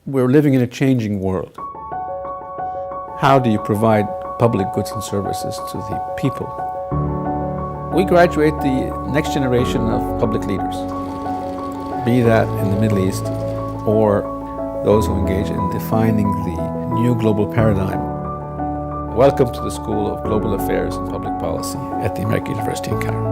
We're living in a changing world. How do you provide public goods and services to the people? We graduate the next generation of public leaders, be that in the Middle East or those who engage in defining the new global paradigm. Welcome to the School of Global Affairs and Public Policy at the American University in Cairo.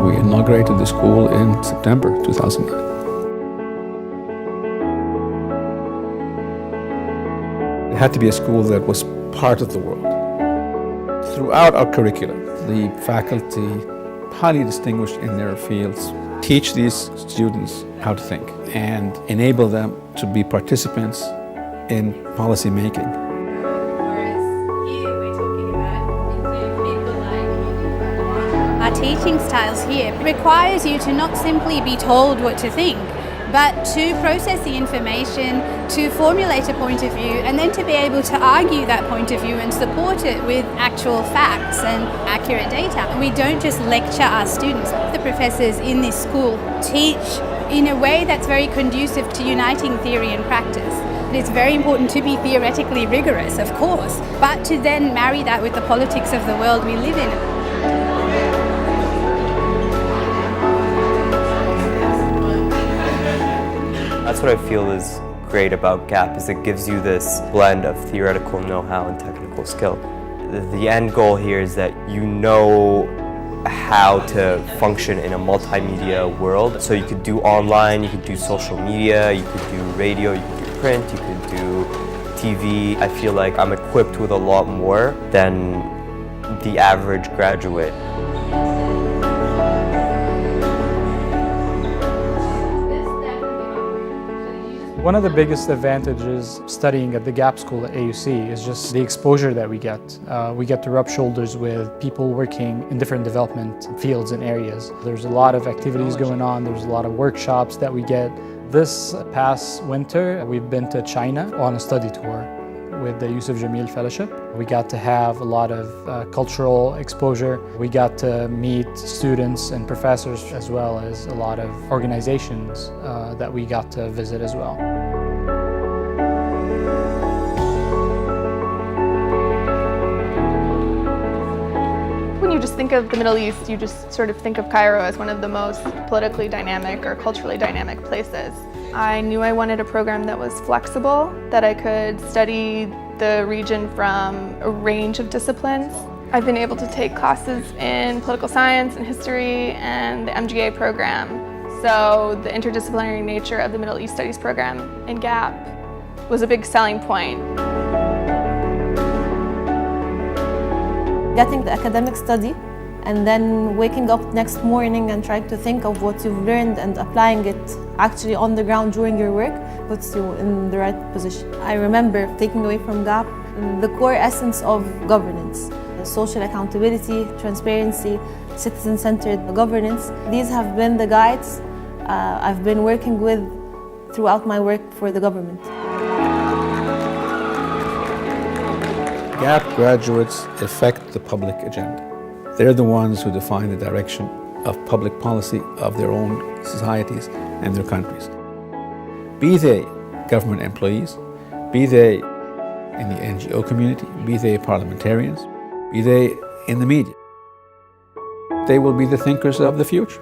We inaugurated the school in September 2009. It had to be a school that was part of the world. Throughout our curriculum, the faculty, highly distinguished in their fields, teach these students how to think and enable them to be participants in policy making. Our teaching styles here requires you to not simply be told what to think, but to process the information, to formulate a point of view, and then to be able to argue that point of view and support it with actual facts and accurate data. We don't just lecture our students. The professors in this school teach in a way that's very conducive to uniting theory and practice. It's very important to be theoretically rigorous, of course, but to then marry that with the politics of the world we live in. That's what I feel is great about GAPP, is it gives you this blend of theoretical know-how and technical skill. The end goal here is that you know how to function in a multimedia world. So you could do online, you could do social media, you could do radio, you could do print, you could do TV. I feel like I'm equipped with a lot more than the average graduate. One of the biggest advantages studying at the GAPP school at AUC is just the exposure that we get. We get to rub shoulders with people working in different development fields and areas. There's a lot of activities going on, there's a lot of workshops that we get. This past winter, we've been to China on a study tour with the Yusuf Jamil Fellowship. We got to have a lot of cultural exposure. We got to meet students and professors, as well as a lot of organizations that we got to visit as well. When you just think of the Middle East, you just sort of think of Cairo as one of the most politically dynamic or culturally dynamic places. I knew I wanted a program that was flexible, that I could study the region from a range of disciplines. I've been able to take classes in political science and history and the MGA program. So the interdisciplinary nature of the Middle East Studies program in GAPP was a big selling point. Getting the academic study and then waking up next morning and trying to think of what you've learned and applying it actually on the ground during your work puts you in the right position. I remember taking away from GAPP the core essence of governance: social accountability, transparency, citizen-centered governance. These have been the guides I've been working with throughout my work for the government. GAPP graduates affect the public agenda. They're the ones who define the direction of public policy of their own societies and their countries. Be they government employees, be they in the NGO community, be they parliamentarians, be they in the media. They will be the thinkers of the future.